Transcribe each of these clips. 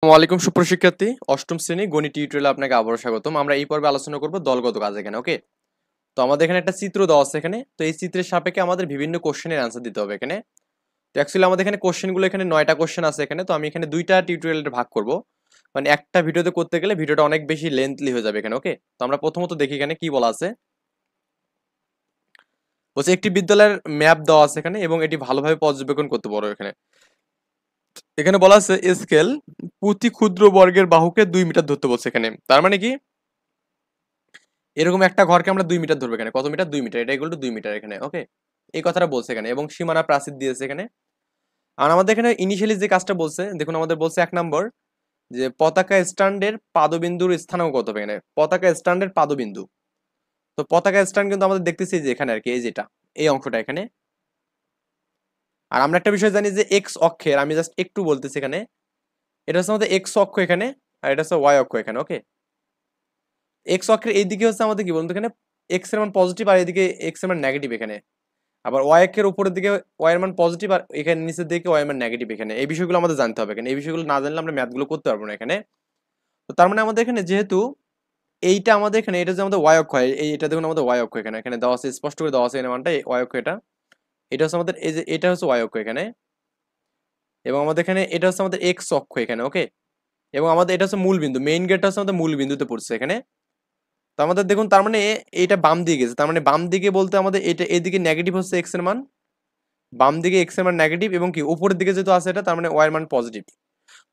আসসালামু আলাইকুম সুপ্রশিক্ষার্থী, অষ্টম শ্রেণী গণিত টিউটোরিয়ালে আপনাকে আবারও স্বাগতম। আমরা এই পর্বে আলোচনা করব দলগত কাজ এখানে। ওকে, তো আমাদের এখানে একটা চিত্র দেওয়া আছে এখানে। তো এই চিত্রের সাপেক্ষে আমাদের বিভিন্ন কোশ্চেনের অ্যান্সার দিতে হবে এখানে। তো অ্যাকচুয়ালি আমাদের এখানে কোশ্চেনগুলো এখানে 9টা কোশ্চেন আছে এখানে। তো আমি এখানে দুইটা টিউটোরিয়ালে ভাগ করব, মানে একটা ভিডিওতে করতে গেলে ভিডিওটা অনেক বেশি লেন্থলি হয়ে যাবে এখানে। ওকে, তো আমরা প্রথমত দেখি এখানে কি বলা আছে। বলছে একটি বিদ্যালয়ের ম্যাপ দেওয়া আছে এখানে এবং এটি ভালোভাবে পর্যবেক্ষণ করতে পারো এখানে। এখানে বলা আছে স্কেল প্রতি ক্ষুদ্র বর্গের বাহুকে 2 মিটার ধরতে বলছে এখানে। তার মানে কি, এরকম একটা ঘরকে আমরা 2 মিটার ধরবো এখানে। কত মিটার? 2 মিটার। এটা ইকুয়াল টু 2 মিটার এখানে। ওকে, এই কথাটা বলছে এখানে এবং সীমানা প্রাচীর দিয়েছে এখানে। আর আমাদের এখানে ইনিশিয়ালি যে কাজটা বলছে দেখুন, আমাদের বলছে 1 নম্বর যে পতাকা স্ট্যান্ডের পাদবিন্দুর স্থানাঙ্ক কত হবে এখানে। পতাকা স্ট্যান্ডের পাদবিন্দু, তো পতাকা স্ট্যান্ড কিন্তু আমাদের দেখতেছি যে এখানে আর কি, এই যেটা এই অংশটা এখানে। আর আমরা একটা বিষয় জানি যে এক্স অক্ষের, আমি জাস্ট একটু বলতেছি এখানে, এটা হচ্ছে আমাদের এক্স অক্ষ এখানে আর এটা হচ্ছে ওয়াই অক্ষ এখানে। ওকে, এক্স অক্ষের এইদিকে হচ্ছে আমাদের কি বলতো এখানে এক্স এর মান পজিটিভ আর এদিকে এক্স এর মান নেগেটিভ এখানে। আবার ওয়াই অক্ষের উপরের দিকে ওয়াই এর মান পজিটিভ আর এখানে নিচের দিকে ওয়াই এর মান নেগেটিভ এখানে। এই বিষয়গুলো আমাদের জানতে হবে এখানে। এই বিষয়গুলো না জানলে আমরা ম্যাথগুলো করতে পারবো না এখানে। তো তার মানে আমাদের এখানে যেহেতু এইটা আমাদের এখানে, এটা যে আমাদের ওয়াই অক্ষ হয়, এটা দেখুন আমাদের ওয়াই অক্ষ এখানে, এখানে দেওয়া আছে স্পষ্ট করে দেওয়া আছে এর মানটা ওয়াই অক্ষ এটা। এটা হচ্ছে আমাদের এই যে এটা হচ্ছে ওয়াই অক্ষ এখানে এবং আমাদের এখানে এটা হচ্ছে আমাদের এক্স অক্ষ এখানে। ওকে, এবং আমাদের এটা হচ্ছে মূল বিন্দু, মেইন গেটটা হচ্ছে আমাদের মূল বিন্দুতে পড়ছে এখানে। তো আমাদের দেখুন তার মানে এইটা বাম দিকে গেছে, তার মানে বাম দিকে বলতে আমাদের এটা এদিকে নেগেটিভ হচ্ছে এক্স এর মান, বাম দিকে এক্স এর মান নেগেটিভ এবং কি উপরের দিকে যেহেতু আছে এটা তার মানে ওয়াই এর মান পজিটিভ।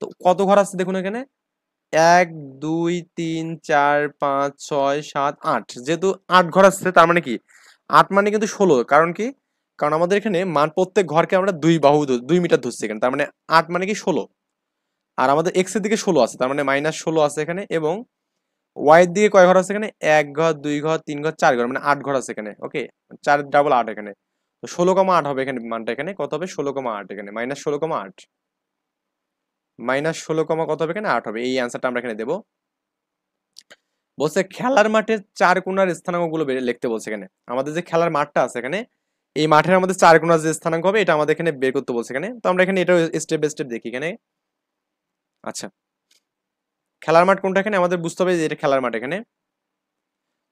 তো কত ঘর আছে দেখুন এখানে, 1 2 3 4 5 6 7 8, যেহেতু 8 ঘর আসছে তার মানে কি 8 মানে কিন্তু 16। কারণ কি, কারণ আমাদের এখানে মান প্রত্যেক ঘরকে আমরা 2 মিটার ধরছি এখানে, তার মানে 8 মানে কি 16। আর আমাদের এক্স এর দিকে 16 আছে, তার মানে -16 আছে এখানে এবং ওয়াই এর দিকে কয় ঘর আছে এখানে, 1 ঘর 2 ঘর 3 ঘর 4 ঘর, মানে 8 ঘর আছে এখানে। ওকে, 4 ডাবল 8 এখানে। তো 16,8 হবে এখানে মানটা, এখানে কত হবে 16,8 এখানে, -16,8 -16, কত হবে এখানে 8 হবে। এই অ্যান্সারটা আমরা এখানে দেবো। বলছে খেলার মাঠের 4 কোণার স্থানাঙ্ক গুলো লিখতে বলছে এখানে। আমাদের যে খেলার মাঠটা আছে এখানে, এই মাঠের আমাদের 4 কোণার যে স্থানাঙ্ক হবে এটা আমাদের এখানে বের করতে বলছে এখানে। তো আমরা এখানে এটা স্টেপ বাই স্টেপ দেখি এখানে। আচ্ছা, খেলার মাঠ কোনটা এখানে আমাদের বুঝতে হবে যে এটা খেলার মাঠ এখানে।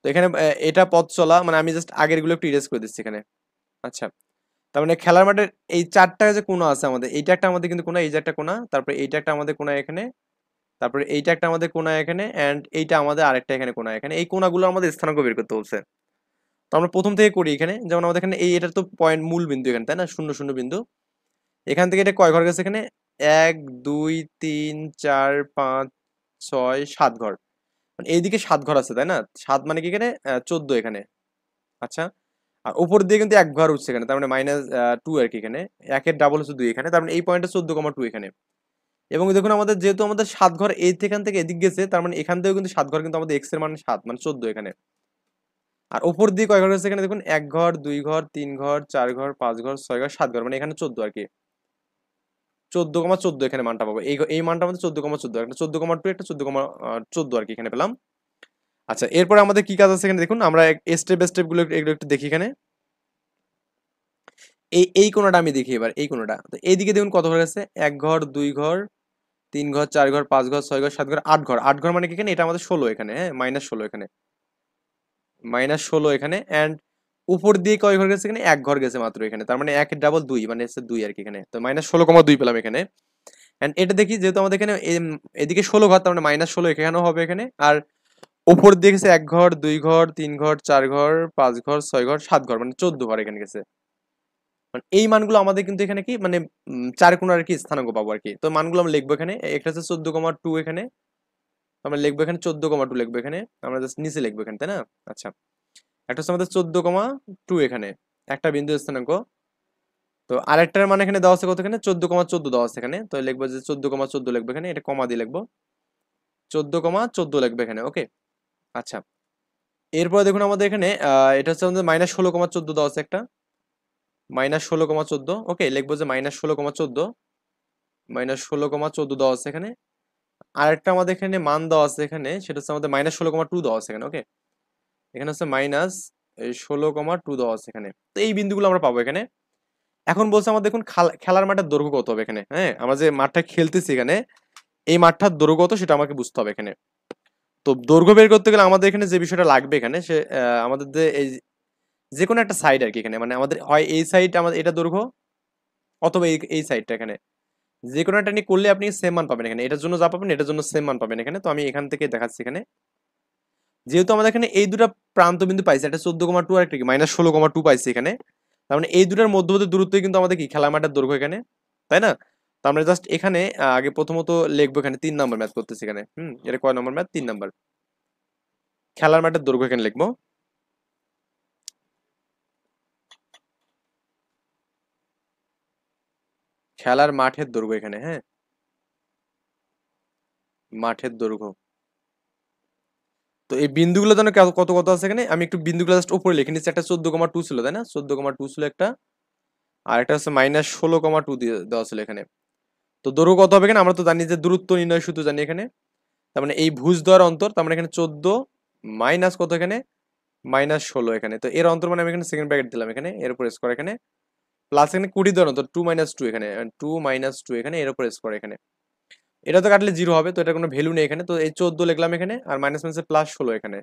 তো এখানে এটা পথ চলা, মানে আমি জাস্ট আগের গুলো একটু ইরেজ করে দিচ্ছি এখানে। আচ্ছা, তার মানে খেলার মাঠের এই 4টা যে কোণা আছে আমাদের, এইটা একটা আমাদের কিন্তু কোণা, এই যে একটা কোণা, তারপরে এইটা একটা আমাদের কোণা এখানে, তারপরে এইটা একটা আমাদের কোণা এখানে, এন্ড এইটা আমাদের আরেকটা এখানে কোণা এখানে। এই কোণাগুলো আমাদের স্থানাঙ্ক বের করতে বলছে। তো আমরা প্রথম থেকে করি এখানে। যেমন আমাদের এখানে এই এটা তো পয়েন্ট মূল বিন্দু এখানে, তাই না, 0 0 বিন্দু। এখান থেকে এটা কয় ঘর গেছে এখানে, 1 2 3 4 5 6 7 ঘর, মানে এইদিকে 7 ঘর আছে তাই না। 7 মানে কি এখানে 14 এখানে। আচ্ছা, আর উপর দিয়ে কিন্তু 1 ঘর উঠছে এখানে, তার মানে -2 আর কি এখানে। একের ডাবল হচ্ছে 2 এখানে, তার মানে এই পয়েন্টে 14,2 এখানে। এবং দেখুন আমাদের যেহেতু আমাদের 7 ঘর এখান থেকে এদিক গেছে, তার মানে এখান থেকেও কিন্তু 7 ঘর, কিন্তু আমাদের এক্স এর মান 7 মানে 14 এখানে। আর উপর দিয়ে কয় ঘর আছে এখানে দেখুন, 1 ঘর 2 ঘর 3 ঘর 4 ঘর 5 ঘর 6 ঘর 7 ঘর, মানে এখানে 14 আর কি। 14,14 এখানে মানটা পাবো। এই মানটা আমাদের 14,14, একটা 14,2 একটা 14,14 আর কি এখানে পেলাম। আচ্ছা, এরপরে আমাদের কি কাজ আছে এখানে দেখুন, আমরা স্টেপ বাই স্টেপ গুলো এগুলো একটু দেখি এখানে। এই কোণাটা আমি দেখি এবার, এই কোণাটা। তো এইদিকে দেখুন কত ঘর আছে, 1 ঘর 2 ঘর 3 ঘর 4 ঘর 5 ঘর 6 ঘর 7 ঘর 8 ঘর। 8 ঘর মানে কি এখানে, এটা আমাদের 16 এখানে, হ্যাঁ -16 এখানে, -16 এখানে। এন্ড উপর দিয়ে কয় ঘর গেছে এখানে, 1 ঘর গেছে মাত্র এখানে, তার মানে একের ডাবল 2 মানে হচ্ছে 2 আর কি এখানে। তো -16,2 পেলাম এখানে। এন্ড এটা দেখি যেহেতু আমাদের এখানে এদিকে 16 ঘর, তার মানে -16 এখানেও হবে এখানে। আর উপর দিয়ে গেছে 1 ঘর 2 ঘর 3 ঘর 4 ঘর 5 ঘর 6 ঘর 7 ঘর, মানে 14 ঘর এখানে গেছে। মানে এই মানগুলো আমাদের কিন্তু এখানে কি মানে 4 কোণার আর কি স্থানাঙ্ক পাবো আর কি। তো মানগুলো আমরা লিখবো এখানে। একটা হচ্ছে 14,2 এখানে, আমরা লিখবো এখানে 14,2 লিখবো এখানে, আমরা জাস্ট নিচে লিখবো এখানে, তাই না। আচ্ছা, একটা হচ্ছে আমাদের 14,2 এখানে একটা বিন্দু স্থানাঙ্ক। তো আরেকটার মানে এখানে দেওয়া আছে কত, এখানে 14,14 দেওয়া আছে এখানে। তো লিখবো যে 14,14 লিখবো এখানে, এটা কমা দিয়ে লিখবো 14,14 লিখবো এখানে। ওকে, আচ্ছা, এরপরে দেখুন আমাদের এখানে এটা হচ্ছে আমাদের -16,14 দেওয়া আছে একটা, -16,14। ওকে, লিখবো যে -16,14 -16,14 দেওয়া আছে এখানে। আরেকটা আমাদের এখানে মান দেওয়া আছে এখানে, সেটা হচ্ছে আমাদের -16,2 দেওয়া আছে এখানে। ওকে, এখানে হচ্ছে -16,2 দেওয়া আছে এখানে। তো এই বিন্দুগুলো আমরা পাবো এখানে। এখন বলছে আমাদের দেখুন খেলার মাঠের দৈর্ঘ্য কত হবে এখানে। হ্যাঁ, আমরা যে মাঠটা খেলতেছি এখানে, এই মাঠটার দৈর্ঘ্য কত সেটা আমাকে বুঝতে হবে এখানে। তো দৈর্ঘ্য বের করতে গেলে আমাদের এখানে যে বিষয়টা লাগবে এখানে সে আমাদের এই যে কোনো একটা সাইড আর কি, এখানে মানে আমাদের হয় এই সাইড আমাদের এটা দৈর্ঘ্য, অথবা এই সাইডটা এখানে যে কোনো একটা নিয়ে করলে আপনি সেম মান পাবেন এখানে। এটার জন্য যা পাবেন এটার জন্য সেম মান পাবেন এখানে। তো আমি এখান থেকে দেখাচ্ছি এখানে, যেহেতু আমাদের এখানে এই দুটা প্রান্ত বিন্দু পাইছে, একটা 14,2 আর একটা কি -16,2 পাইছে এখানে, তার মানে এই দুটার মধ্যবর্তী দূরত্বই কিন্তু আমাদের কি খেলার মাঠের দৈর্ঘ্য এখানে, তাই না? তো আমরা জাস্ট এখানে আগে প্রথমত লিখবো এখানে 3 নম্বর ম্যাথ করতেছি এখানে। এটা কয় নম্বর ম্যাথ? 3 নম্বর। খেলার মাঠের দৈর্ঘ্য এখানে লিখবো, খেলার মাঠের দৈর্ঘ্য এখানে, হ্যাঁ, মাঠের দৈর্ঘ্য। তো এই বিন্দুগুলো যেন কত কত আছে এখানে, আমি একটু বিন্দুগুলো জাস্ট উপরে লিখে নিচ্ছি। একটা 14,2 ছিল, তাই না? 14,2 ছিল একটা, আর একটা হচ্ছে -16,2 দিয়ে দেওয়া ছিল এখানে। তো দৈর্ঘ্য কত হবে এখানে? আমরা তো জানি যে দূরত্ব নির্ণয় সূত্র জানি এখানে। তার মানে এই ভুজ দেওয়ার অন্তর, তার মানে এখানে 14 মাইনাস কত এখানে, -16 এখানে। তো এর অন্তর মানে আমি এখানে সেকেন্ড ব্র্যাকেট দিলাম এখানে, এর উপর স্কয়ার এখানে, প্লাস এখানে 20 দেওয়ার অন্তর 2 - 2 এখানে, 2 - 2 এখানে, এর উপর স্কয়ার এখানে। এটা তো কাটলে 0 হবে, তো এটা কোনো ভ্যালু নেই এখানে। তো এই 14 লিখলাম এখানে, আর মাইনাস মাইনাসে +16 এখানে।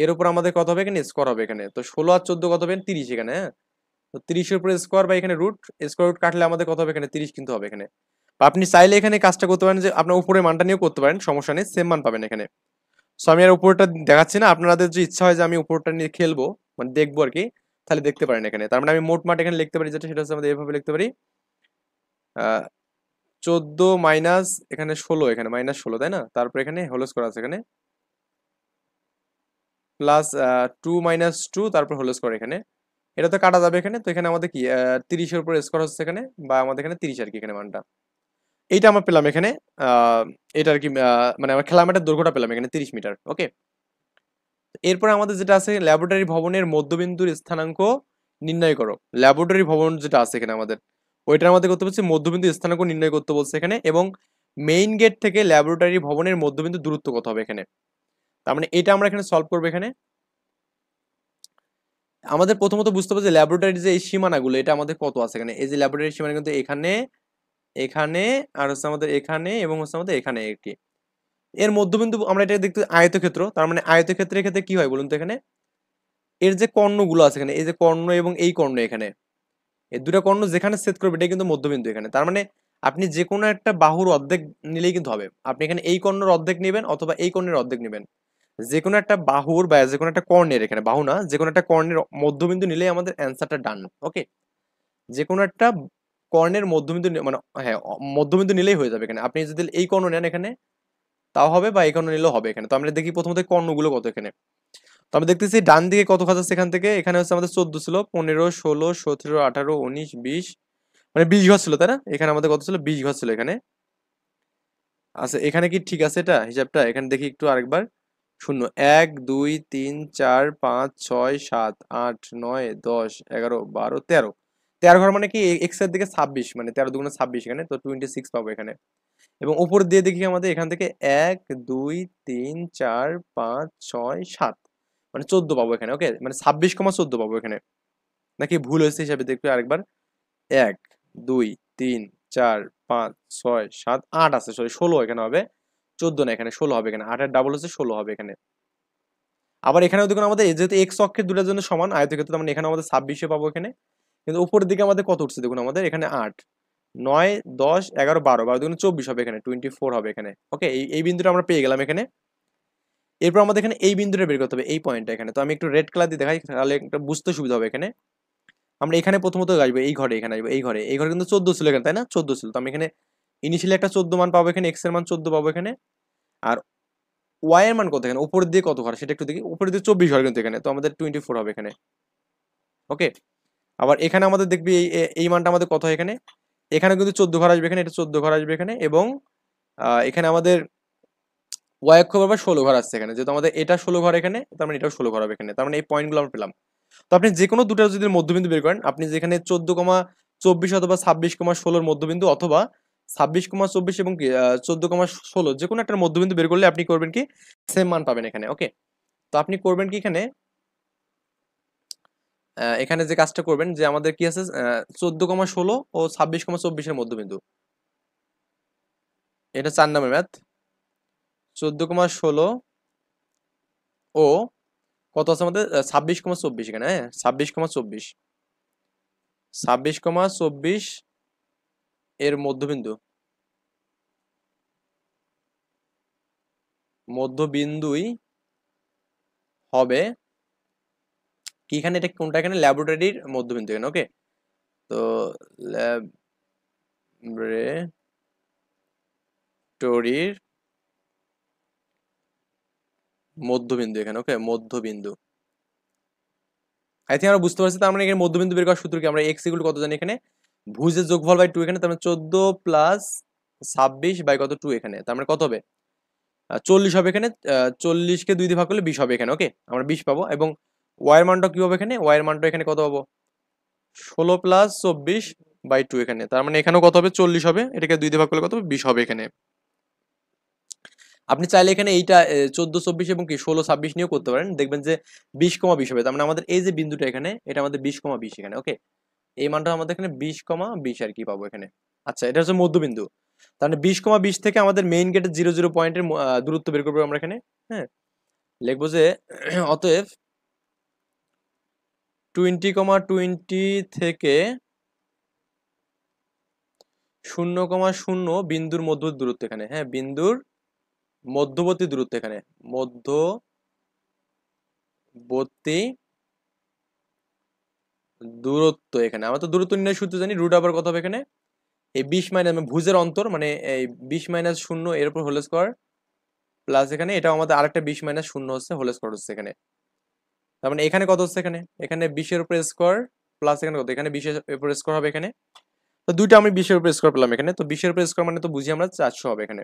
এর উপর আমাদের কত হবে এখানে? স্কয়ার হবে এখানে। তো 16 আর 14 কত হবে? 30 এখানে, হ্যাঁ। তো 30 এর উপরে স্কয়ার বা এখানে রুট, স্কয়ার রুট কাটলে আমাদের কত হবে এখানে? 30 কিন্তু হবে এখানে। বা আপনি চাইলে এখানে কাজটা করতে পারেন যে আপনার উপরের মানটা নিয়েও করতে পারেন, সমস্যা নেই, সেম মান পাবেন এখানে। সো আমি আর উপরটা দেখাচ্ছি না, আপনাদের যে ইচ্ছা হয় যে আমি উপরটা নিয়ে খেলবো, মানে দেখবো আর কি, তাহলে দেখতে পারেন এখানে। তার মানে আমি মোট মাঠ এখানে লিখতে পারি যেটা, সেটা হচ্ছে আমাদের এভাবে লিখতে পারি, 14 মাইনাস এখানে 16 এখানে, -16, তাই না? তারপর এখানে হোল স্কয়ার আছে এখানে, প্লাস 2 - 2, তারপর হোল স্কয়ার এখানে। এটা তো কাটা যাবে এখানে। তো এখানে আমাদের কি 30 এর উপর স্কয়ার হচ্ছে এখানে, বা আমাদের এখানে 30 আর কি এখানে মানটা। এইটা আমরা পেলাম এখানে। এটা আর কি মানে আমার খেলার মাঠের দৈর্ঘ্যটা পেলাম এখানে 30 মিটার। ওকে। এরপর আমাদের যেটা আছে, ল্যাবরেটরি ভবনের মধ্যবিন্দুর স্থানাঙ্ক নির্ণয় করো। ল্যাবরেটরি ভবন যেটা আছে এখানে আমাদের, ওইটার আমাদের করতে বলছে মধ্যবিন্দু স্থানাঙ্ক নির্ণয় করতে বলছে এখানে, এবং মেইন গেট থেকে ল্যাবরেটরি ভবনের মধ্যবিন্দু দূরত্ব কত হবে এখানে। তার মানে এটা আমরা এখানে সলভ করবো এখানে। আমাদের প্রথমত বুঝতে হবে যে ল্যাবরেটরির যে এই সীমানাগুলো, এটা আমাদের কত আছে এখানে। এই যে ল্যাবরেটরির সীমানা কিন্তু এখানে, এখানে, আর হচ্ছে আমাদের এখানে, এবং হচ্ছে আমাদের এখানে একটি। এর মধ্যবিন্দু আমরা এটা দেখতে আয়তক্ষেত্র, তার মানে আয়তক্ষেত্রের ক্ষেত্রে কি হয় বলুন তো এখানে, এর যে কর্ণগুলো আছে এখানে, এই যে কর্ণ এবং এই কর্ণ এখানে, এই দুটো কর্ণ যেখানে ছেদ করবে এটা কিন্তু মধ্যবিন্দু এখানে। তার মানে আপনি যে কোনো একটা বাহুর অর্ধেক নিলেই কিন্তু হবে। আপনি এখানে এই কর্ণের অর্ধেক নেবেন অথবা এই কর্ণের অর্ধেক নেবেন, যে কোনো একটা বাহুর বা যে কোনো একটা কর্ণের, এখানে বাহু না, যে কোনো একটা কর্ণের মধ্যবিন্দু নিলেই আমাদের অ্যান্সারটা ডান। ওকে। যে কোনো একটা কর্ণের মধ্যবিন্দু মানে, হ্যাঁ, মধ্যবিন্দু নিলেই হয়ে যাবে এখানে। আপনি যদি এই কর্ণ নেন এখানে তাও হবে, বা এই কর্ণ নিলেও হবে এখানে। তো আমরা দেখি প্রথমত কর্ণগুলো কত এখানে। তো আমি দেখতেছি ডান দিকে কত খাত আছে এখান থেকে, এখানে হচ্ছে আমাদের 14 ছিল, 15, 16, 17, 18, 19, 20, মানে 20 ঘর ছিল, তাই না? এখানে আমাদের কত ছিল? 20 ঘর ছিল এখানে। আচ্ছা, এখানে কি ঠিক আছে এটা হিসাবটা? এখানে দেখি একটু আরেকবার। শূন্য, 1 2 3 4 5 6 7 8 9 10 11 12 13, 13 ঘর মানে কি এক্স এর দিকে 26, মানে 13 দুগুণে 26 এখানে, তো 26 পাবো এখানে। এবং উপর দিয়ে দেখি আমাদের এখান থেকে 1 2 3 4 5 6 7, মানে 14 পাবো এখানে। ওকে, মানে 26,14 পাবো এখানে। নাকি ভুল হয়েছে হিসাবে দেখবে আরেকবার। 1 2 3 4 5 6 7 8 আছে, সরি 16 এখানে হবে, 14 না, এখানে 16 হবে এখানে। 8 এর ডাবল হচ্ছে 16 হবে এখানে। আবার এখানেও দেখুন আমাদের যেহেতু এক্স অক্ষের দুটার জন্য সমান আয়তক্ষেত্র, মানে এখানে আমাদের 26 পাবো এখানে। কিন্তু উপরের দিকে আমাদের কত উঠছে দেখুন, আমাদের এখানে 8 9 10 11 12, 12 দুগুণে 24 হবে এখানে, 24 হবে এখানে। ওকে, এই বিন্দুটা আমরা পেয়ে গেলাম এখানে। এরপর আমাদের এখানে এই বিন্দুটা বের করতে হবে, এই পয়েন্টটা এখানে। তো আমি একটু রেড কালার দিয়ে দেখাই, তাহলে একটা বুঝতে সুবিধা হবে এখানে। আমরা এখানে প্রথমত আসবো এই ঘরে, এখানে আসবো এই ঘরে কিন্তু 14 ছিল এখানে, তাই না? 14 ছিল। তো আমি এখানে ইনিশিয়ালি একটা 14 মান পাবো এখানে, এক্স এর মান 14 পাবো এখানে। আর ওয়াই এর মান কত এখানে, উপরের দিয়ে কত ঘর সেটা একটু দেখি। উপরের দিয়ে 24 ঘর কিন্তু এখানে, তো আমাদের 24 হবে এখানে। ওকে। আবার এখানে আমাদের দেখবি এই মানটা আমাদের কত হয় এখানে, এখানে কিন্তু 14 ঘর আসবে এখানে, এটা 14 ঘর আসবে এখানে, এবং এখানে আমাদের ওয়াই অক্ষ বরাবর 16 ঘর আসছে এখানে। যেহেতু আমাদের এটা 16 ঘর এখানে, তার মানে এটাও 16 ঘর হবে এখানে। তার মানে এই পয়েন্টগুলো আমরা পেলাম। তো আপনি যে কোনো দুটো যদি মধ্যবিন্দু বের করেন, আপনি যেখানে 14,24 অথবা 26,16 মধ্যবিন্দু, অথবা 26,24 এবং 14,16 যে কোনো একটা মধ্যবিন্দু বের করলে আপনি করবেন কি, সেম মান পাবেন এখানে। ওকে। তো আপনি করবেন কি এখানে, এখানে যে কাজটা করবেন, যে আমাদের কি আছে 14,16 ও 26,24 এর মধ্যবিন্দু, এটা 4 নম্বর ম্যাথ। 14,16 ও কত আছে আমাদের 26,24 এখানে, হ্যাঁ 26,24, 26,24 এর মধ্যবিন্দুই হবে কি এখানে, এটা কোনটা এখানে ল্যাবরেটরির মধ্যবিন্দু এখানে, ওকে। তো ল্যাবরেটরির মধ্যবিন্দু এখানে, ওকে, মধ্যবিন্দু। আই থিঙ্ক আমরা বুঝতে পারছি। তার মানে এখানে মধ্যবিন্দু বের করার সূত্র কি, আমরা এক্স ইকুয়াল কত জানি এখানে, ভুজের যোগফল বাই 2 এখানে, তার মানে 14 প্লাস 26 বাই কত 2 এখানে, তার মানে কত হবে 40 হবে এখানে। 40-কে 2 দিয়ে ভাগ করলে 20 হবে এখানে, ওকে, আমরা 20 পাবো। এবং ওয়াইয়ের মানটা কি হবে এখানে, ওয়াইয়ের মানটা এখানে কত পাবো 16 প্লাস 24 বাই 2 এখানে, তার মানে এখানেও কত হবে 40 হবে, এটাকে 2 দিয়ে ভাগ করলে কত হবে 20 হবে এখানে। আপনি চাইলে এখানে এইটা 14, 24 এবং কি 16, 26 নিয়েও করতে পারেন, দেখবেন যে 20,20 হবে। তার মানে আমাদের এই যে বিন্দুটা এখানে, এটা আমাদের 20,20 এখানে, ওকে। এই মানটা আমাদের এখানে 20,20 আর কি পাবো এখানে। আচ্ছা, এটা হচ্ছে মধ্যবিন্দু। তাহলে 20,20 থেকে আমাদের মেইন গেটের 00 পয়েন্টের দূরত্ব বের করবো আমরা এখানে, হ্যাঁ। লিখবো যে অতএব 20,20 থেকে 0,0 বিন্দুর মধ্যবর্তী দূরত্ব এখানে, হ্যাঁ, বিন্দুর মধ্যবর্তী দূরত্ব এখানে, মধ্যবর্তী দূরত্ব এখানে। আমরা তো দূরত্ব নির্ণয় সূত্র জানি, রুট আবার কত হবে এখানে, এই 20 মাইনাস ভুজের অন্তর মানে এই 20 মাইনাস 0 এর উপর হোল স্কয়ার প্লাস এখানে এটা আমাদের আরেকটা 20 মাইনাস 0 হচ্ছে হোল স্কয়ার হচ্ছে এখানে। তার মানে এখানে কত হচ্ছে এখানে, এখানে 20 এর উপর স্কয়ার প্লাস এখানে কত, এখানে 20 এর উপর স্কয়ার হবে এখানে। তো দুইটা আমি 20 এর উপর স্কয়ার পেলাম এখানে। তো 20 এর উপর স্কয়ার মানে তো বুঝি আমরা 400 হবে এখানে।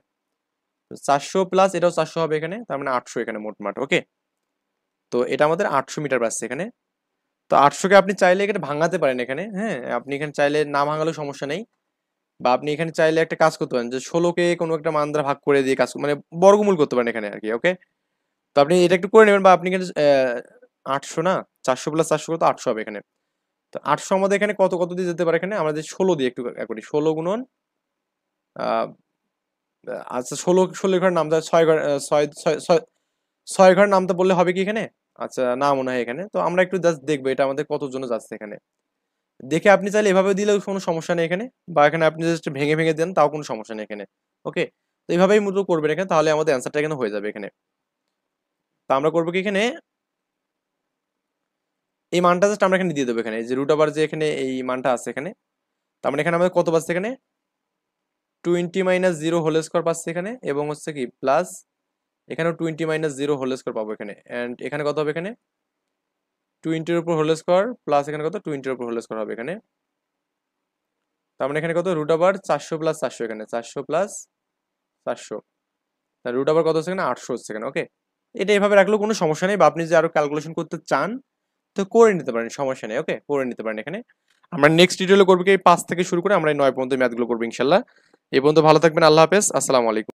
400 প্লাস এটাও 400 হবে এখানে, তার মানে 800 এখানে মোটমাট, ওকে। তো এটা আমাদের 800 মিটার পাচ্ছে এখানে। তো 800-কে আপনি চাইলে এখানে ভাঙাতে পারেন এখানে, হ্যাঁ, আপনি এখানে চাইলে না ভাঙালেও সমস্যা নেই। বা আপনি এখানে চাইলে একটা কাজ করতে পারেন যে 16-কে কোনো একটা মান দ্বারা ভাগ করে দিয়ে কাজ মানে বর্গমূল করতে পারেন এখানে আর কি, ওকে। তো আপনি এটা একটু করে নেবেন, বা আপনি এখানে 800 না 400 প্লাস 400 কত 800 হবে এখানে। তো 800 আমাদের এখানে কত কত দিয়ে যেতে পারে এখানে, আমাদের 16 দিয়ে একটু করি, 16 গুণন আচ্ছা 16 ঘর নামতা 6 ঘর 6 ঘর নামতা বললে হবে কি এখানে, আচ্ছা না মনে হয় এখানে। তো আমরা একটু জাস্ট দেখবো এটা আমাদের কতর জন্য যাচ্ছে এখানে, দেখে আপনি চাইলে এভাবে দিলেও কোনো সমস্যা নেই এখানে, বা এখানে আপনি জাস্ট ভেঙে ভেঙে দেন তাও কোনো সমস্যা নেই এখানে, ওকে। তো এইভাবেই মূলত করবেন এখানে, তাহলে আমাদের অ্যান্সারটা এখানে হয়ে যাবে এখানে। তো আমরা করবো কি এখানে, এই মানটা জাস্ট আমরা এখানে দিয়ে দেবো এখানে, যে রুট আবার যে এখানে এই মানটা আছে এখানে। তার মানে এখানে আমাদের কত পাচ্ছে এখানে 20 মাইনাস 0 হোল স্কয়ার পাচ্ছে এখানে, এবং হচ্ছে কি প্লাস এখানেও 20 মাইনাস 0 হোল স্কয়ার পাবো এখানে। এন্ড এখানে কত হবে এখানে 20 এর উপর হোল স্কয়ার প্লাস এখানে কত 20 এর উপর হোল স্কয়ার হবে এখানে। তার মানে এখানে কত রুট আবার 400 প্লাস 400 এখানে, 400 প্লাস 400, তার রুট আবার কত হচ্ছে এখানে 800 হচ্ছে এখানে, ওকে। এটা এভাবে রাখলেও কোনো সমস্যা নেই, বা আপনি যদি আরো ক্যালকুলেশন করতে চান তো করে নিতে পারেন, সমস্যা নেই, ওকে, করে নিতে পারেন এখানে। আমরা নেক্সট টিউটোরিয়ালে করবো কি 5 থেকে শুরু করে আমরা এই 9 পর্যন্ত ম্যাথগুলো করবো ইনশাল্লাহ। এই পর্যন্ত ভালো থাকবেন, আল্লাহ হাফেজ, আসসালামু আলাইকুম।